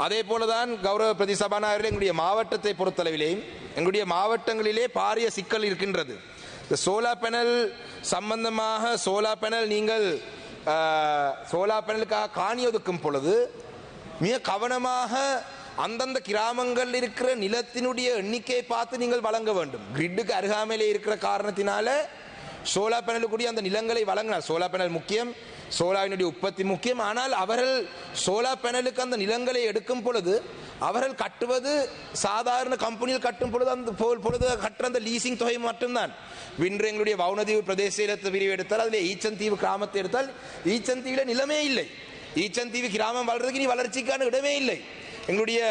அதே போலதான் கௌரவ பிரதி சபாநாயகர்களே, எங்களுடைய மாவட்டத்தை பொறுத்தளவிலேயும் எங்களுடைய மாவட்டங்களிலே பாரிய சிக்கல் இருக்கின்றது. இந்த சோலார் பேனல் சம்பந்தமாக சோலார் பேனல் நீங்கள் சோலார் பேனலுக்காக காணி ஒதுக்கும் பொழுது மிக கவனமாக அந்தந்த கிராமங்கள் இருக்கிற நிலத்தினுடைய எண்ணிக்கையை பார்த்து நீங்கள் வழங்க வேண்டும். கிரிட்டுக்கு அருகாமையிலே இருக்கிற காரணத்தினால சோலார் பேனலுக்குரிய அந்த நிலங்களை வழங்கினார். சோலார் பேனல் முக்கியம், சோலாரினுடைய உற்பத்தி முக்கியம். ஆனால் அவர்கள் சோலார் பேனலுக்கு அந்த நிலங்களை எடுக்கும் பொழுது அவர்கள் கட்டுவது சாதாரண கம்பெனியில் கட்டும் பொழுது அந்த பொழுது கட்டுற அந்த லீசிங் தொகை மட்டும்தான். இன்று எங்களுடைய வவுனதீவு பிரதேசத்தை பிரிவு எடுத்தால் அதில் ஈச்சந்தீவு கிராமத்தை எடுத்தால் ஈச்சந்தீவில் நிலமே இல்லை. ஈச்சந்தீவு கிராமம் வளர்றதுக்கு நீ வளர்ச்சிக்கான இடமே இல்லை. எங்களுடைய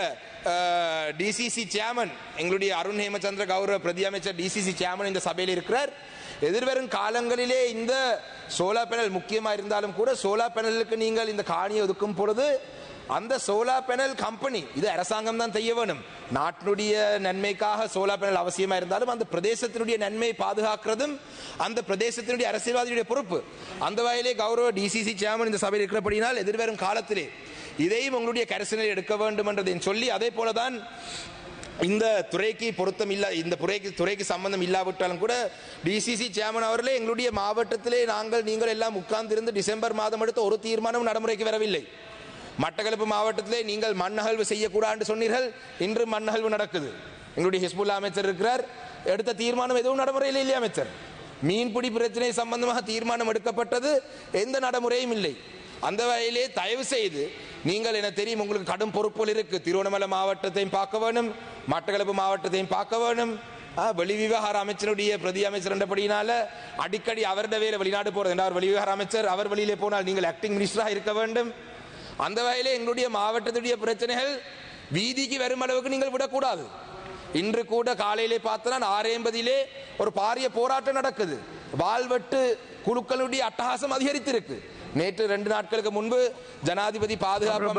டிசிசி சேர்மன் எங்களுடைய அருண் ஹேமச்சந்திர கௌரவ பிரதி அமைச்சர் டிசிசி சேர்மன் இந்த சபையில் இருக்கிறார். எதிர்வரும் காலங்களிலே இந்த சோலார் பேனல் முக்கியமாக இருந்தாலும் கூட சோலார் பேனலுக்கு நீங்கள் இந்த காணியை ஒதுக்கும் பொழுது அந்த சோலார் பேனல் கம்பெனி இது அரசாங்கம் தான் செய்ய வேணும். நாட்டினுடைய நன்மைக்காக சோலார் பேனல் அவசியமா இருந்தாலும் அந்த பிரதேசத்தினுடைய நன்மையை பாதுகாக்கிறதும் அந்த பிரதேசத்தினுடைய அரசியல்வாதியுடைய பொறுப்பு. அந்த வகையிலே கௌரவ டிசிசி சேர்மன் இந்த சபையில் இருக்கிறபடினால் எதிர்வரும் காலத்திலே இதையும் உங்களுடைய கரிசனையில் எடுக்க வேண்டும் என்றதை சொல்லி, அதே போலதான் இந்த துறைக்கு பொருத்தம் இல்ல, இந்த துறைக்கு சம்பந்தம் இல்லாவிட்டாலும் கூட டிசிசி சேர்மன் அவர்களே, எங்களுடைய மாவட்டத்திலே நீங்கள் எல்லாம் உட்கார்ந்திருந்து டிசம்பர் மாதம் எடுத்த ஒரு தீர்மானம் நடைமுறைக்கு வரவில்லை. மட்டக்களப்பு மாவட்டத்திலே நீங்கள் மண்ணகழ்வு செய்யக்கூடாது சொன்னீர்கள். இன்று மண்ணகழ்வு நடக்குது. எங்களுடைய ஹிஸ்புல்லா அமைச்சர் இருக்கிறார். எடுத்த தீர்மானம் எதுவும் நடைமுறையில் இல்லையா அமைச்சர்? மீன்பிடி பிரச்சனை சம்பந்தமாக தீர்மானம் எடுக்கப்பட்டது, எந்த நடைமுறையும் இல்லை. அந்த வகையிலே தயவு செய்து நீங்கள், என தெரியும் உங்களுக்கு கடும் பொறுப்புகள் இருக்கு. திருவண்ணாமலை மாவட்டத்தையும் பார்க்க வேணும், மட்டக்களப்பு மாவட்டத்தையும் பார்க்க வேணும். வெளிவிவகார அமைச்சருடைய பிரதி அமைச்சர் என்றபடினால அடிக்கடி அவருடைய வேலை வெளிநாடு போறது என்றார். வெளிவிவகார அமைச்சர் அவர் வெளியிலே போனால் நீங்கள் ஆக்டிங் மினிஸ்டராக இருக்க வேண்டும். அந்த வகையிலே எங்களுடைய மாவட்டத்துடைய பிரச்சனைகள் வீதிக்கு வரும் அளவுக்கு நீங்கள் விடக்கூடாது. இன்று கூட காலையிலே பார்த்தா 6:50 ஒரு பாரிய போராட்டம் நடக்குது. வாழ்வெட்டு குழுக்களுடைய அட்டகாசம் அதிகரித்திருக்கு. நேற்று 2 நாட்களுக்கு முன்பு ஜனாதிபதி பாதுகாப்பு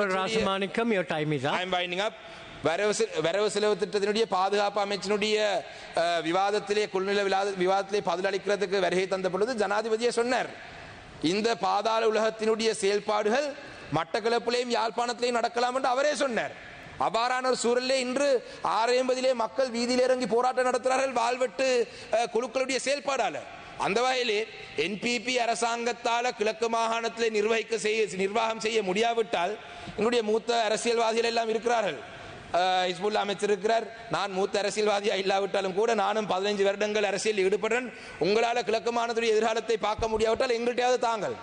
வரவு செலவு திட்டத்தினுடைய பாதுகாப்பு அமைச்சினுடைய விவாதத்திலே குழுநிலை விவாதத்திலே பதிலளிக்கிறதுக்கு வருகை தந்த பொழுது ஜனாதிபதியே சொன்னார், இந்த பாதாள உலகத்தினுடைய செயல்பாடுகள் மட்டக்களப்பிலேயும் யாழ்ப்பாணத்திலேயும் நடக்கலாம் என்று அவரே சொன்னார். அவ்வாறான ஒரு சூழலிலே இன்று 6:50 மக்கள் வீதியில் இறங்கி போராட்டம் நடத்துகிறார்கள் வாழ்வெட்டு குழுக்களுடைய செயல்பாடால. அந்த வகையிலே என்பிபி அரசாங்கத்தால் கிழக்கு மாகாணத்திலே நிர்வாகம் செய்ய முடியாவிட்டால் எங்களுடைய மூத்த அரசியல்வாதிகள் எல்லாம் இருக்கிறார்கள். ஹிஸ்புல்லா அமைச்சர் இருக்கிறார். நான் மூத்த அரசியல்வாதியா இல்லாவிட்டாலும் கூட நானும் 15 வருடங்கள் அரசியல் ஈடுபடுறேன். உங்களால் கிழக்கு மாகாணத்துடைய எதிர்காலத்தை பார்க்க முடியாவிட்டால் எங்கள்கிட்டயாவது தாங்கள்